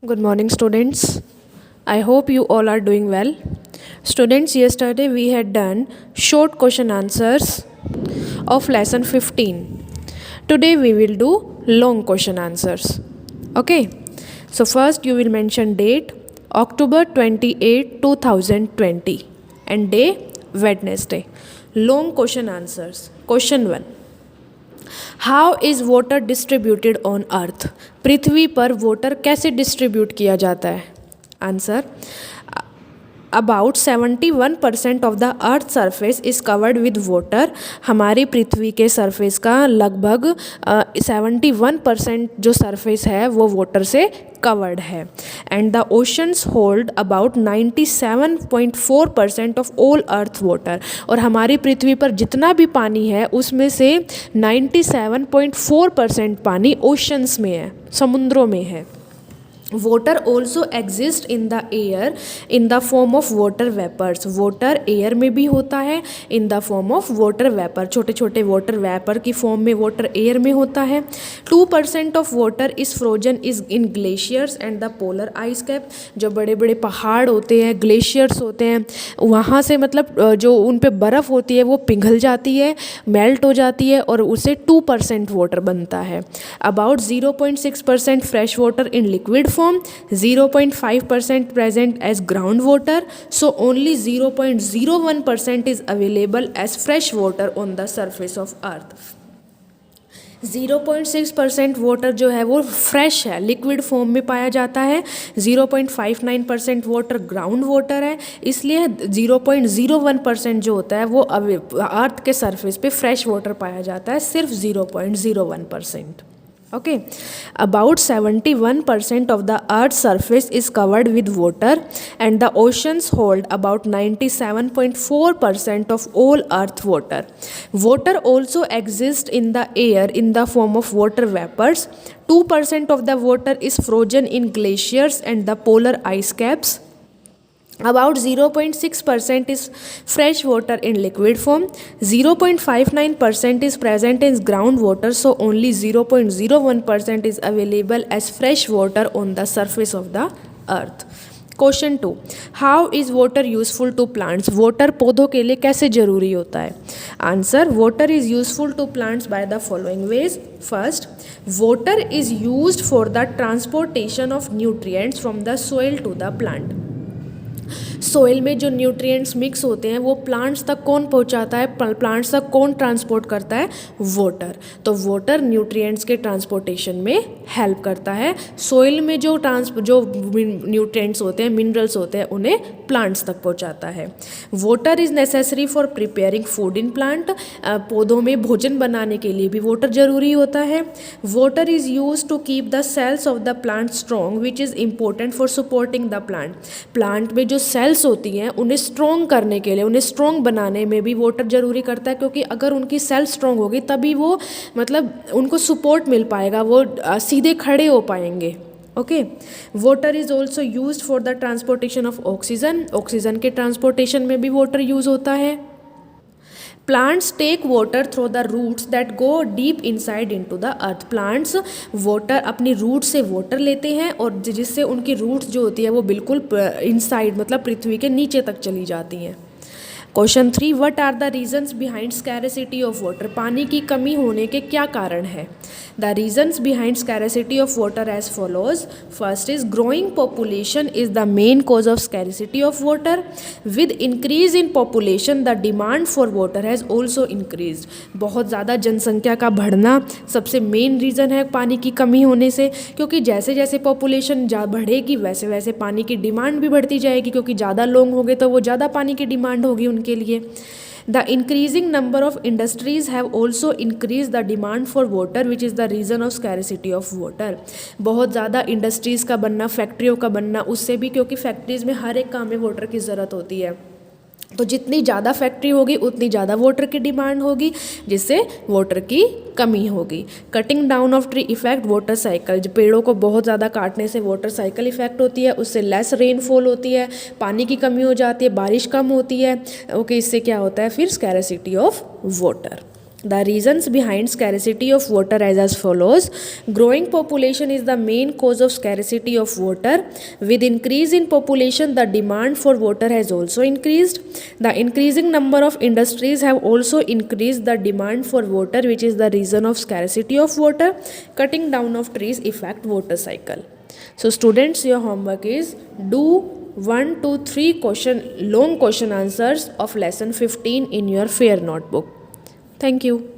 Good morning, students. I hope you all are doing well. Students, yesterday we had done short question answers of lesson 15. Today we will do long question answers. Okay. So first you will mention date October 28, 2020 and day Wednesday. Long question answers. Question 1. How is water distributed on earth? पृथ्वी पर water कैसे distribute किया जाता है? Answer, about 71% of the earth surface is covered with water. हमारी पृथ्वी के surface का लगभग 71% जो सरफेस है वो वाटर से कवर्ड है. And the oceans hold about 97.4% of all earth water. और हमारी पृथ्वी पर जितना भी पानी है उसमें से 97.4% पानी ओशंस में है, समुद्रों में है. Water also exist in the air in the form of water vapours. Water air में भी होता है in the form of water vapour. छोटे छोटे वाटर वेपर की फॉर्म में वाटर एयर में होता है. 2% of water is frozen is in glaciers and the polar ice cap. जो बड़े बड़े पहाड़ होते हैं, ग्लेशियर्स होते हैं, वहाँ से मतलब जो उन पे बर्फ़ होती है वो पिघल जाती है, मेल्ट हो जाती है और उससे 2% वाटर बनता है. About 0.6% fresh water in liquid form, 0.5% present as groundwater, so only 0.01% is available as fresh water on the surface of earth. 0.6% water जो है वो फ्रेश है, लिक्विड फॉर्म में पाया जाता है. 0.59% वाटर ग्राउंड वाटर है, इसलिए 0.01% जो होता है वो अर्थ के सरफेस पे फ्रेश वाटर पाया जाता है, सिर्फ 0.01%. Okay, about 71% of the Earth's surface is covered with water, and the oceans hold about 97.4% of all Earth water. Water also exists in the air in the form of water vapors. 2% of the water is frozen in glaciers and the polar ice caps. About 0.6% is fresh water in liquid form. 0.59% is present in groundwater, so only 0.01% is available as fresh water on the surface of the earth. Question 2. How is water useful to plants? Water पौधों के लिए कैसे ज़रूरी होता है? Answer, water is useful to plants by the following ways. First, water is used for the transportation of nutrients from the soil to the plant. Soil में जो nutrients mix होते हैं वो प्लांट्स तक कौन पहुंचाता है, प्लांट्स तक कौन ट्रांसपोर्ट करता है? वाटर. तो वाटर न्यूट्रिएंट्स के ट्रांसपोर्टेशन में हेल्प करता है. सोइल में जो न्यूट्रिएंट्स होते हैं, मिनरल्स होते हैं, उन्हें प्लांट्स तक पहुंचाता है. Water is necessary for preparing food in plant. पौधों में भोजन बनाने के लिए भी वाटर ज़रूरी होता है. Water is use to keep the cells of the plant strong which is important for supporting the plant. Plant में जो सेल्स होती हैं उन्हें स्ट्रॉन्ग करने के लिए, उन्हें स्ट्रॉन्ग बनाने में भी वाटर ज़रूरी करता है, क्योंकि अगर उनकी सेल्स स्ट्रॉन्ग होगी तभी वो मतलब उनको सपोर्ट मिल पाएगा, वो सीधे खड़े हो पाएंगे. Okay. Water is also use for the transportation of oxygen. Oxygen के ट्रांसपोर्टेशन में भी वाटर यूज़ होता है. Plants take water through the roots that go deep inside into the earth. Plants water अपनी रूट से वाटर लेते हैं और जिससे उनकी रूट्स जो होती है वो बिल्कुल इनसाइड मतलब पृथ्वी के नीचे तक चली जाती हैं. Question 3. What are the reasons behind scarcity of water? पानी की कमी होने के क्या कारण है? The reasons behind scarcity of water as follows. First is growing population is the main cause of scarcity of water. With increase in population the demand for water has also increase. बहुत ज़्यादा जनसंख्या का बढ़ना सबसे main reason है पानी की कमी होने से, क्योंकि जैसे जैसे पॉपुलेशन बढ़ेगी वैसे वैसे पानी की डिमांड भी बढ़ती जाएगी, क्योंकि ज़्यादा लोग होंगे तो वो ज़्यादा पानी की डिमांड होगी उनके लिए. The increasing number of industries have also increased the demand for water, which is the reason of scarcity of water. बहुत ज़्यादा इंडस्ट्रीज़ का बनना, फैक्ट्रियों का बनना, उससे भी, क्योंकि फैक्ट्रीज़ में हर एक काम में वाटर की ज़रूरत होती है, तो जितनी ज़्यादा फैक्ट्री होगी उतनी ज़्यादा वाटर की डिमांड होगी, जिससे वाटर की कमी होगी. Cutting down of tree effect water cycle. जो पेड़ों को बहुत ज़्यादा काटने से वाटर साइकिल इफेक्ट होती है, उससे लेस रेनफॉल होती है, पानी की कमी हो जाती है, बारिश कम होती है. ओके, इससे क्या होता है फिर? Scarcity of water. The reasons behind scarcity of water as follows. Growing population is the main cause of scarcity of water. With increase in population, the demand for water has also increased. The increasing number of industries have also increased the demand for water, which is the reason of scarcity of water. Cutting down of trees affect water cycle. So students, your homework is do 1 to 3 long question answers of lesson 15 in your fair notebook. Thank you.